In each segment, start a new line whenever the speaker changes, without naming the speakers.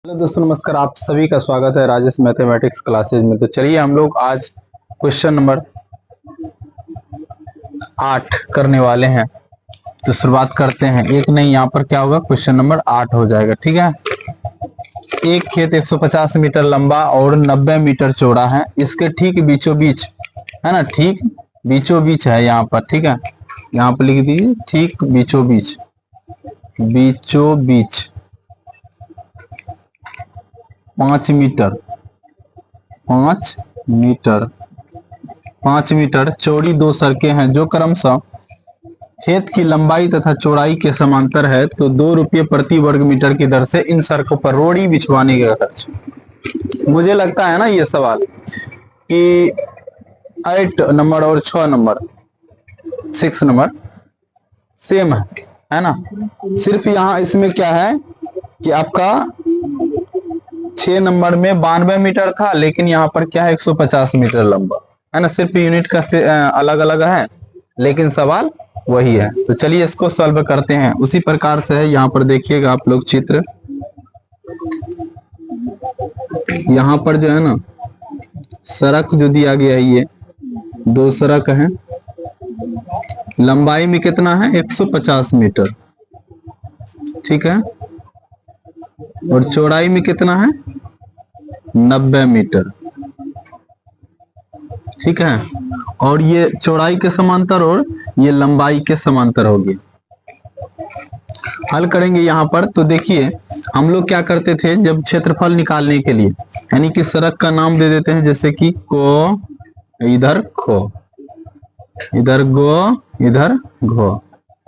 Hello दोस्तों, नमस्कार। आप सभी का स्वागत है राजेश मैथमेटिक्स क्लासेज में। तो चलिए हम लोग आज क्वेश्चन नंबर 8 करने वाले हैं। तो शुरुआत करते हैं। एक नहीं, यहाँ पर क्या होगा, क्वेश्चन नंबर 8 हो जाएगा। ठीक है। एक खेत 150 मीटर लंबा और 90 मीटर चौड़ा है। इसके ठीक बीचों बीच, है ना, ठीक बीचों बीच है यहाँ पर। ठीक है, यहाँ पर लिख दीजिए ठीक बीचों बीच, बीचों बीच 5 मीटर 5 मीटर 5 मीटर चौड़ी दो सड़कें हैं जो क्रमशः खेत की लंबाई तथा चौड़ाई के समांतर है। तो 2 रुपये प्रति वर्ग मीटर की दर से इन सड़कों पर रोड़ी बिछवाने का खर्च। मुझे लगता है ना ये सवाल कि 8 नंबर और 6 नंबर 6 नंबर सेम है ना। सिर्फ यहाँ इसमें क्या है कि आपका 6 नंबर में 92 मीटर था, लेकिन यहाँ पर क्या है 150 मीटर लंबा है ना। सिर्फ यूनिट का अलग अलग है, लेकिन सवाल वही है। तो चलिए इसको सॉल्व करते हैं। उसी प्रकार से है, यहाँ पर देखिएगा आप लोग चित्र। यहाँ पर जो है ना सड़क जो दिया गया है, ये 2 सड़क है। लंबाई में कितना है 150 मीटर, ठीक है, और चौड़ाई में कितना है 90 मीटर, ठीक है। और ये चौड़ाई के समांतर और ये लंबाई के समांतर हो गए। हल करेंगे यहाँ पर। तो देखिए हम लोग क्या करते थे, जब क्षेत्रफल निकालने के लिए, यानी कि सड़क का नाम दे देते हैं, जैसे कि को, इधर खो, इधर गो, इधर घो।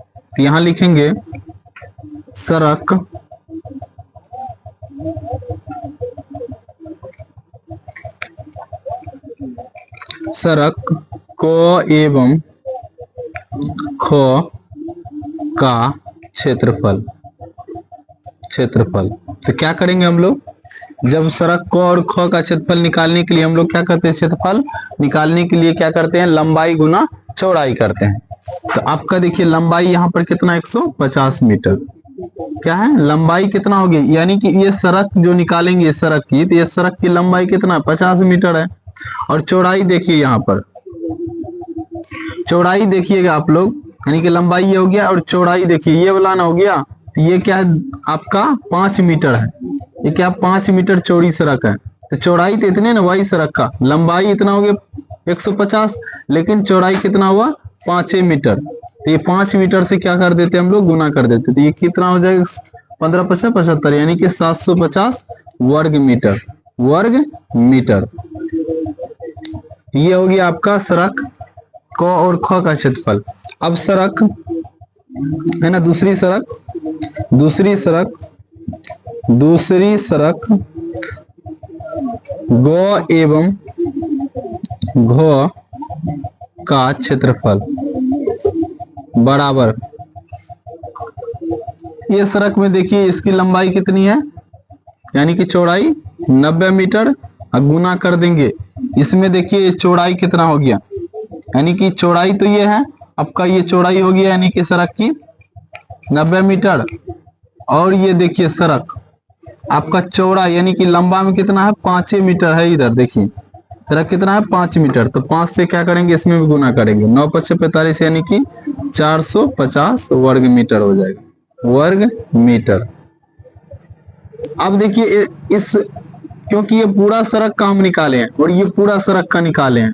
तो यहां लिखेंगे सड़क को एवं खो का क्षेत्रफल। तो क्या करेंगे हम लोग, जब सड़क को और खो का क्षेत्रफल निकालने के लिए हम लोग क्या करते हैं, क्षेत्रफल निकालने के लिए क्या करते हैं, लंबाई गुना चौड़ाई करते हैं। तो आपका देखिए लंबाई यहाँ पर कितना 150 मीटर, क्या है लंबाई कितना हो गई, यानी कि ये सड़क जो निकालेंगे सड़क की, तो ये सड़क की लंबाई कितना 50 मीटर है। और चौड़ाई देखिए, यहाँ पर चौड़ाई देखिएगा आप लोग, यानी कि लंबाई ये हो गया और चौड़ाई देखिए ये वाला ना हो गया। तो ये क्या है आपका 5 मीटर है, ये क्या 5 मीटर चौड़ी सड़क है। तो चौड़ाई तो इतने ना वही सड़क का, लंबाई इतना हो गया 150, लेकिन चौड़ाई कितना हुआ 5 मीटर। तो ये 5 मीटर से क्या कर देते हम लोग, गुना कर देते। तो ये कितना हो जाएगा 15 5 75, यानी कि 750 वर्ग मीटर। ये हो गया आपका सड़क को और ख का क्षेत्रफल। अब सड़क है ना, दूसरी सड़क गो एवं घो का क्षेत्रफल बराबर, ये सड़क में देखिए इसकी लंबाई कितनी है, यानी कि चौड़ाई 90 मीटर, गुना कर देंगे इसमें। देखिए चौड़ाई कितना हो गया, यानी कि चौड़ाई तो ये है आपका, ये चौड़ाई हो गया यानी कि सड़क की 90 मीटर। और ये देखिए सड़क आपका चौड़ा, यानी कि लंबा में कितना है 5 मीटर है। इधर देखिए सड़क कितना है 5 मीटर। तो 5 से क्या करेंगे, इसमें भी गुना करेंगे, 9 5 45, यानी कि 450 वर्ग मीटर हो जाएगा, वर्ग मीटर। अब देखिए इस, क्योंकि ये पूरा सड़क का हम निकाले हैं और ये पूरा सड़क का निकाले हैं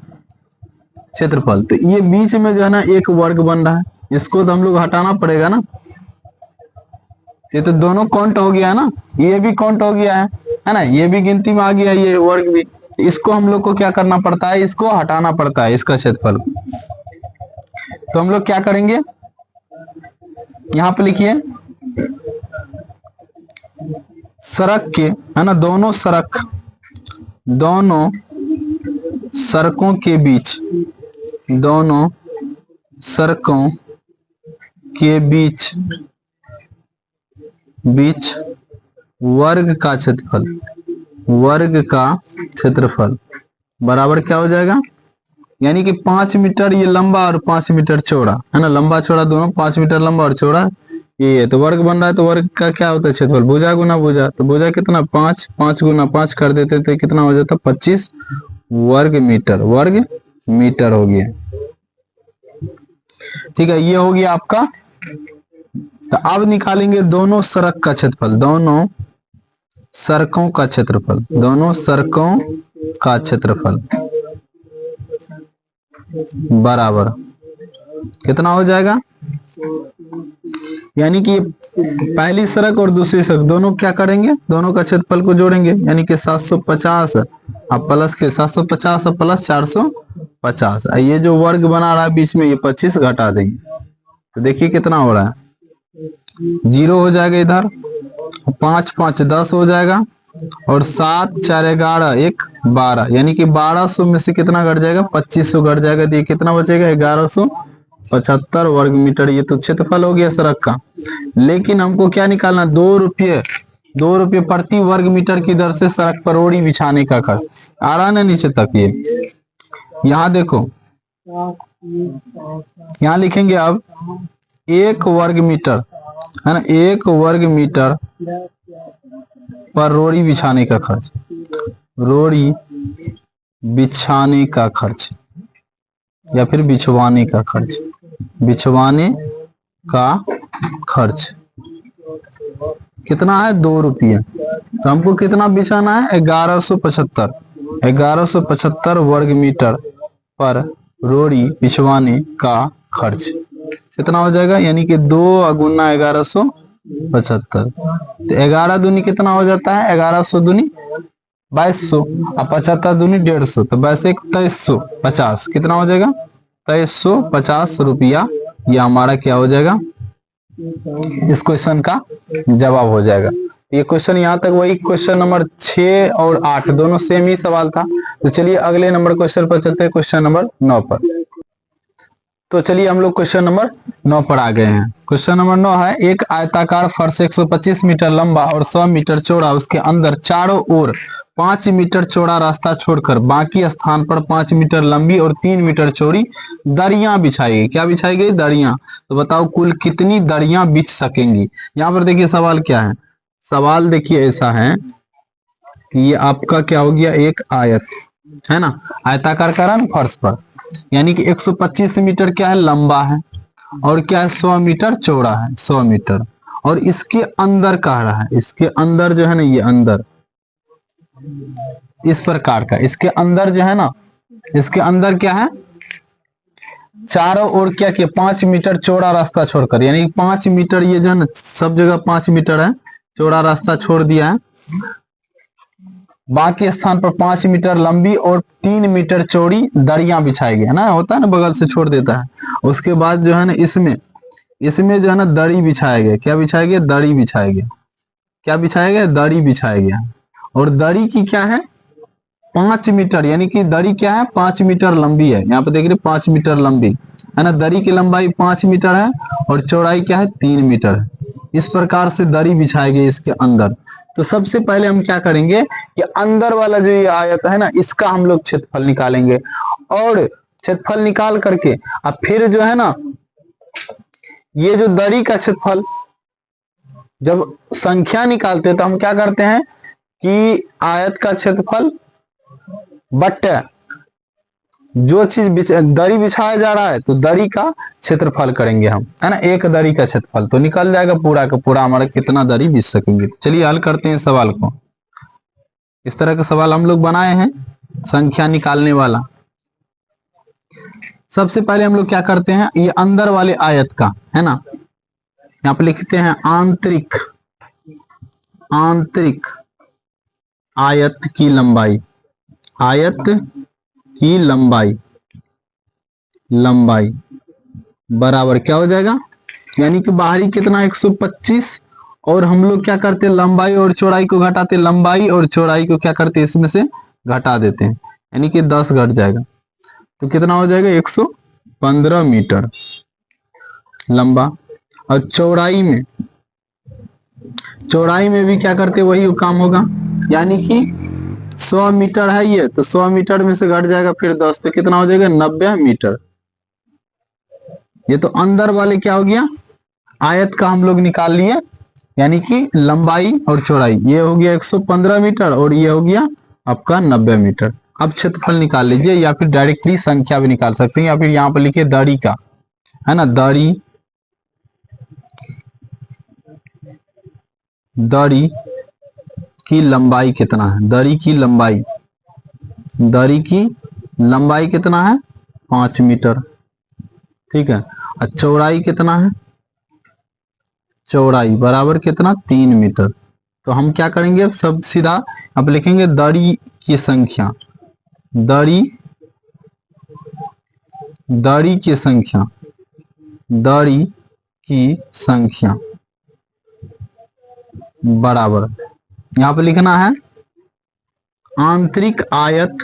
क्षेत्रफल, तो ये बीच में जो है ना एक वर्ग बन रहा है, इसको तो हम लोग हटाना पड़ेगा ना। ये तो दोनों काउंट हो गया है ना, ये भी काउंट हो गया है ना, ये भी गिनती में आ गया, ये वर्ग भी। इसको हम लोग को क्या करना पड़ता है, इसको हटाना पड़ता है, इसका क्षेत्रफल। तो हम लोग क्या करेंगे, यहां पे लिखिए सड़क के, है ना, दोनों सड़कों के बीच, दोनों सड़कों के बीच वर्ग का क्षेत्रफल बराबर क्या हो जाएगा, यानी कि 5 मीटर ये लंबा और 5 मीटर चौड़ा है ना, लंबा चौड़ा दोनों 5 मीटर लंबा और चौड़ा, ये तो वर्ग बन रहा है, तो वर्ग का क्या होता है क्षेत्रफल, भुजा गुना भुजा। तो भुजा कितना 5, 5 गुना 5 कर देते थे, कितना हो जाता 25 वर्ग मीटर। वर्ग मीटर हो गया। ठीक है, ये हो गया आपका। तो अब निकालेंगे दोनों सड़क का क्षेत्रफल, दोनों सड़कों का क्षेत्रफल, दोनों सड़कों का क्षेत्रफल बराबर कितना हो जाएगा, यानी कि पहली सड़क और दूसरी सड़क दोनों क्या करेंगे, दोनों का क्षेत्रफल को जोड़ेंगे, यानी कि 750 अब प्लस के 750 अब प्लस 450। ये जो वर्ग बना रहा है बीच में, ये 25 घटा देंगे तो देखिए कितना हो रहा है, 0 हो जाएगा इधर, 5 5 10 हो जाएगा, और 7 4 11 1 12, यानी कि 1200 में से कितना घट जाएगा, 2500 घट जाएगा। तो ये कितना बचेगा, 1175 वर्ग मीटर। ये तो क्षेत्रफल हो गया सड़क का। लेकिन हमको क्या निकालना, 2 रुपये प्रति वर्ग मीटर की दर से सड़क पर रोड़ी बिछाने का खर्च। आ रहा है ना नीचे तक। ये यहाँ देखो, यहाँ लिखेंगे अब 1 वर्ग मीटर है ना, 1 वर्ग मीटर पर रोड़ी बिछाने का खर्च, रोड़ी बिछाने का खर्च या फिर बिछवाने का खर्च, बिछवाने का खर्च कितना है, 2 रुपये। तो हमको कितना बिछाना है, 1175 वर्ग मीटर पर रोड़ी बिछवाने का खर्च कितना हो जाएगा, यानी कि 2 गुना 1175। तो 11 दूनी कितना हो जाता है, 1100 दूनी 2200, और 75 दूनी 150, तो 2350 कितना हो जाएगा, 2350 रुपया। ये हमारा क्या हो जाएगा, इस क्वेश्चन का जवाब हो जाएगा। ये क्वेश्चन यहाँ तक वही क्वेश्चन नंबर 6 और 8 दोनों सेम ही सवाल था। तो चलिए अगले नंबर क्वेश्चन पर चलते हैं, क्वेश्चन नंबर 9 पर। तो चलिए हम लोग क्वेश्चन नंबर 9 पर आ गए हैं। क्वेश्चन नंबर 9 है, एक आयताकार फर्श 125 मीटर लंबा और 100 मीटर चौड़ा, उसके अंदर चारों ओर 5 मीटर चौड़ा रास्ता छोड़कर बाकी स्थान पर 5 मीटर लंबी और 3 मीटर चौड़ी दरियां बिछाई गई। क्या बिछाई गई, दरियां। तो बताओ कुल कितनी दरियां बिछ सकेंगी। यहाँ पर देखिए सवाल क्या है, सवाल देखिए ऐसा है कि ये आपका क्या हो गया, एक आयत है ना, आयताकार का रंग फर्श पर, यानी कि 125 मीटर क्या है, लंबा है, और क्या है 100 मीटर चौड़ा है, 100 मीटर। और इसके अंदर कह रहा है, इसके अंदर जो है ना, ये अंदर इस प्रकार का, इसके अंदर जो है ना, इसके अंदर क्या है, चारों ओर क्या किया, 5 मीटर चौड़ा रास्ता छोड़कर, यानी 5 मीटर, ये जो है ना सब जगह 5 मीटर है चौड़ा रास्ता छोड़ दिया है, बाकी स्थान पर 5 मीटर लंबी और 3 मीटर चौड़ी दरियां बिछाई गई है ना, होता है ना बगल से छोड़ देता है। उसके बाद जो है ना इसमें जो है ना दरी बिछाया गया। क्या बिछाया गया, दरी बिछाया गया। क्या बिछाया गया, दरी बिछाया गया। और दरी की क्या है, 5 मीटर, यानी कि दरी क्या है, 5 मीटर लंबी है। यहाँ पे देख रहे 5 मीटर लंबी है ना, दरी की लंबाई 5 मीटर है और चौड़ाई क्या है, 3 मीटर है। इस प्रकार से दरी बिछाई गई इसके अंदर। तो सबसे पहले हम क्या करेंगे कि अंदर वाला जो ये आयत है ना, इसका हम लोग क्षेत्रफल निकालेंगे, और क्षेत्रफल निकाल करके अब फिर जो है ना, ये जो दरी का क्षेत्रफल, जब संख्या निकालते हैं तो हम क्या करते हैं कि आयत का क्षेत्रफल बट्टे जो चीज दरी बिछाया जा रहा है, तो दरी का क्षेत्रफल करेंगे हम, है ना, एक दरी का क्षेत्रफल, तो निकल जाएगा पूरा का पूरा हमारा कितना दरी बिछ सकेंगे। चलिए हल करते हैं सवाल को। इस तरह का सवाल हम लोग बनाए हैं, संख्या निकालने वाला। सबसे पहले हम लोग क्या करते हैं, ये अंदर वाले आयत का है ना, यहाँ पे लिखते हैं आंतरिक आयत की लंबाई, आयत की लंबाई बराबर क्या हो जाएगा, यानी कि बाहरी कितना 125, और हम लोग क्या करते हैं, लंबाई और चौड़ाई को घटाते, लंबाई और चौड़ाई को क्या करते हैं, इसमें से घटा देते हैं, यानी कि 10 घट जाएगा। तो कितना हो जाएगा, 115 मीटर लंबा। और चौड़ाई में भी क्या करते, वही काम होगा, यानी कि 100 मीटर है ये, तो 100 मीटर में से घट जाएगा फिर 10, तो कितना हो जाएगा, 90 मीटर। ये तो अंदर वाले क्या हो गया, आयत का हम लोग निकाल लिए, यानी कि लंबाई और चौड़ाई। ये हो गया 115 मीटर और ये हो गया आपका 90 मीटर। अब क्षेत्रफल निकाल लीजिए, या फिर डायरेक्टली संख्या भी निकाल सकते हैं, या फिर यहाँ पर लिखिए दड़ी का, है ना, दड़ी की लंबाई कितना है, दड़ी की लंबाई कितना है 5 मीटर। ठीक है, और चौड़ाई कितना है, चौड़ाई बराबर कितना 3 मीटर। तो हम क्या करेंगे, अब सब सीधा अब लिखेंगे दड़ी की संख्या, दड़ी की संख्या, दड़ी की संख्या बराबर, यहां पे लिखना है आंतरिक आयत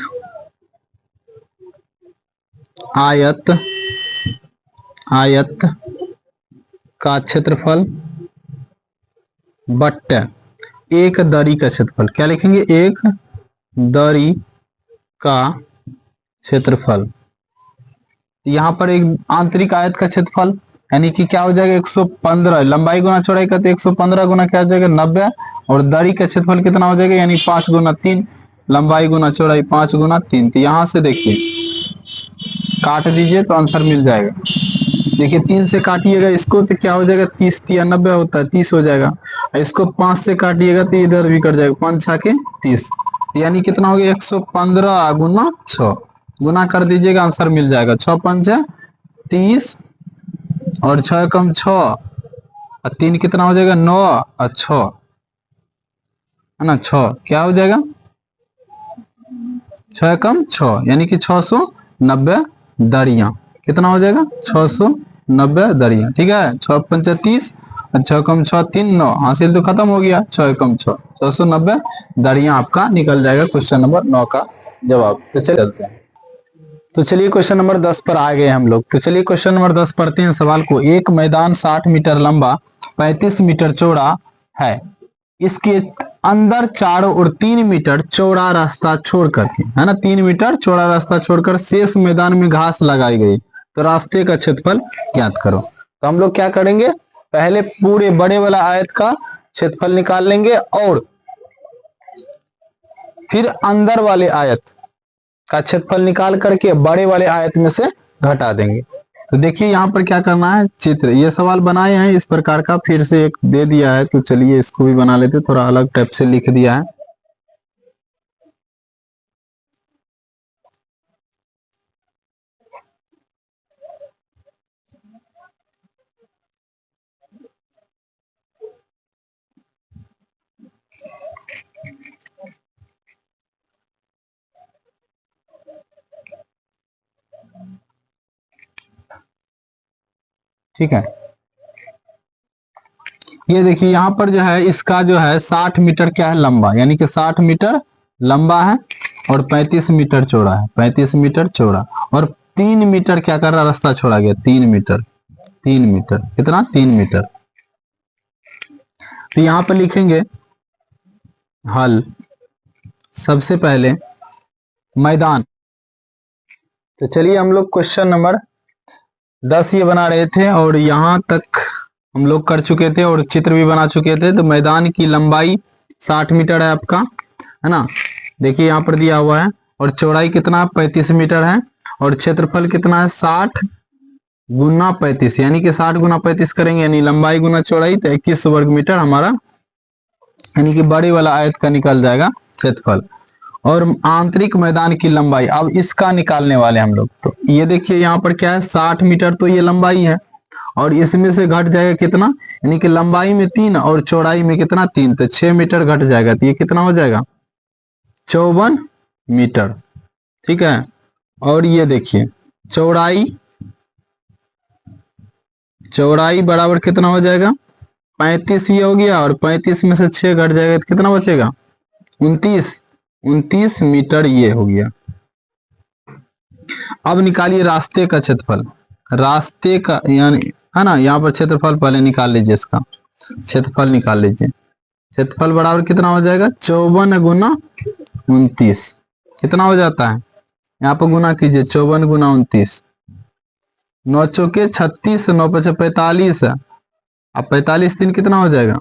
का क्षेत्रफल बट्टे एक दरी का क्षेत्रफल। क्या लिखेंगे, एक दरी का क्षेत्रफल। यहां पर एक आंतरिक आयत का क्षेत्रफल यानी कि क्या हो जाएगा 115, लंबाई गुना चौड़ाई करते 115 गुना क्या हो जाएगा 90, और दरी का क्षेत्रफल कितना हो जाएगा यानी 5 गुना 3, लंबाई गुना चौड़ाई 5 गुना 3। तो यहां से देखिए काट दीजिए तो आंसर मिल जाएगा। देखिए 3 से काटिएगा इसको तो क्या हो जाएगा 30, 90 होता है 30 हो जाएगा, इसको 5 से काटिएगा तो इधर भी कट जाएगा, 5 6 के 30, यानी कितना हो गया 115 गुना 6, गुना कर दीजिएगा आंसर मिल जाएगा। 6 5 30 और 6 कम 6 और 3 कितना हो जाएगा 9 और 6 है ना, 6 क्या हो जाएगा 6 कम 6 यानी कि 690 दरियां, कितना हो जाएगा 690 दरियां। ठीक है, 6 5 30 और 6 कम 6 3 9, हासिल तो खत्म हो गया, 6 कम 6 690 दरियां आपका निकल जाएगा क्वेश्चन नंबर 9 का जवाब। तो चलते हैं, तो चलिए क्वेश्चन नंबर 10 पर आ गए हम लोग। तो चलिए क्वेश्चन नंबर 10 पढ़ते हैं सवाल को। एक मैदान 60 मीटर लंबा 35 मीटर चौड़ा है, इसके अंदर चारों ओर 3 मीटर चौड़ा रास्ता छोड़ करके, है ना, 3 मीटर चौड़ा रास्ता छोड़कर शेष मैदान में घास लगाई गई, तो रास्ते का क्षेत्रफल ज्ञात करो। तो हम लोग क्या करेंगे, पहले पूरे बड़े वाला आयत का क्षेत्रफल निकाल लेंगे और फिर अंदर वाले आयत का क्षेत्रफल निकाल करके बड़े वाले आयत में से घटा देंगे। तो देखिए यहाँ पर क्या करना है, चित्र, ये सवाल बनाए हैं इस प्रकार का, फिर से एक दे दिया है, तो चलिए इसको भी बना लेते, थोड़ा अलग टाइप से लिख दिया है। ठीक है, ये देखिए यहाँ पर जो है इसका जो है 60 मीटर क्या है लंबा, यानी कि 60 मीटर लंबा है और 35 मीटर चौड़ा है, 35 मीटर चौड़ा, और 3 मीटर क्या कर रहा रास्ता छोड़ा गया, 3 मीटर, 3 मीटर कितना 3 मीटर। तो यहाँ पर लिखेंगे हल, सबसे पहले मैदान। तो चलिए हम लोग क्वेश्चन नंबर 10 ये बना रहे थे और यहां तक हम लोग कर चुके थे और चित्र भी बना चुके थे। तो मैदान की लंबाई 60 मीटर है आपका, है ना, देखिए यहाँ पर दिया हुआ है, और चौड़ाई कितना 35 मीटर है, और क्षेत्रफल कितना है 60 गुना 35, यानी कि 60 गुना 35 करेंगे यानी लंबाई गुना चौड़ाई, तो 21 वर्ग मीटर हमारा यानी कि बड़े वाला आयत का निकल जाएगा क्षेत्रफल। और आंतरिक मैदान की लंबाई अब इसका निकालने वाले हम लोग। तो ये देखिए यहाँ पर क्या है 60 मीटर, तो ये लंबाई है और इसमें से घट जाएगा कितना, यानी कि लंबाई में 3 और चौड़ाई में कितना 3, तो 6 मीटर घट जाएगा, तो ये कितना हो जाएगा 54 मीटर। ठीक है, और ये देखिए चौड़ाई बराबर कितना हो जाएगा 35 ये हो गया, और 35 में से 6 घट जाएगा तो कितना बचेगा 29 मीटर ये हो गया। अब निकालिए रास्ते का क्षेत्रफल, रास्ते का यानी, है ना, यहाँ पर क्षेत्रफल पहले निकाल लीजिए, इसका क्षेत्रफल निकाल लीजिए। क्षेत्रफल बराबर कितना हो जाएगा 54 गुना 29, कितना हो जाता है, यहाँ पर गुना कीजिए 54 गुना 29, 9 चौके 36, 9 5 45, अब 45 3 कितना हो जाएगा?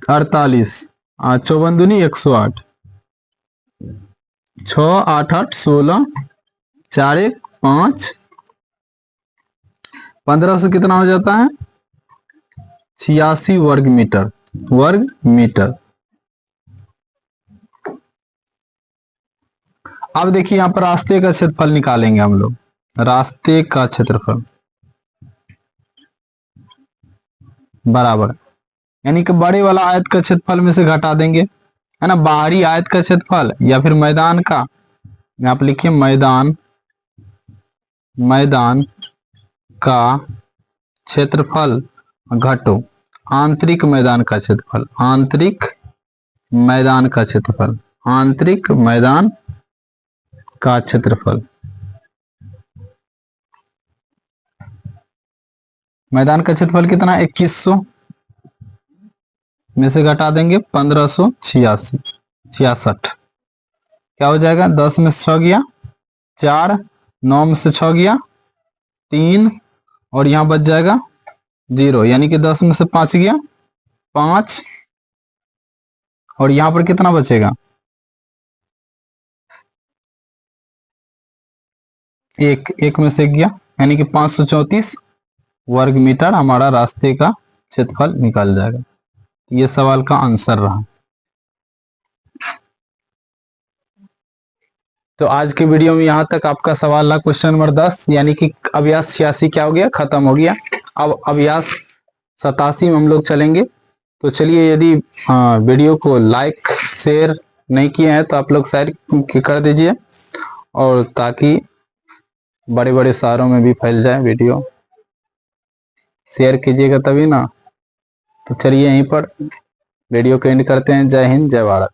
48। 54 दूनी 108। 6 8 8 16 4 1 5 1500 कितना हो जाता है? 86 वर्ग मीटर। वर्ग मीटर। अब देखिए यहां पर रास्ते का क्षेत्रफल निकालेंगे हम लोग। रास्ते का क्षेत्रफल बराबर, यानी कि बड़े वाला आयत का क्षेत्रफल में से घटा देंगे, है ना, बाहरी आयत का क्षेत्रफल या फिर मैदान का। यहाँ पे लिखिए मैदान, मैदान का क्षेत्रफल घटो आंतरिक मैदान का क्षेत्रफल। आंतरिक मैदान का क्षेत्रफल, आंतरिक मैदान का क्षेत्रफल। मैदान का क्षेत्रफल कितना? 2100 में से घटा देंगे 1566। क्या हो जाएगा? 10 में से 6 गया 4, 9 में से 6 गया 3 और यहां बच जाएगा 0, यानी कि 10 में से 5 गया 5 और यहां पर कितना बचेगा? 1 में से गया, यानी कि 534 वर्ग मीटर हमारा रास्ते का क्षेत्रफल निकल जाएगा। ये सवाल का आंसर रहा। तो आज के वीडियो में यहां तक आपका सवाल रहा क्वेश्चन नंबर 10, यानी कि अभ्यास 86 क्या हो गया? खत्म हो गया। अब अभ्यास 87 में हम लोग चलेंगे। तो चलिए, यदि वीडियो को लाइक शेयर नहीं किए हैं तो आप लोग शेयर कर दीजिए, और ताकि बड़े बड़े शहरों में भी फैल जाए वीडियो। शेयर कीजिएगा तभी ना। तो चलिए यहीं पर वीडियो को एंड करते हैं। जय हिंद, जय भारत।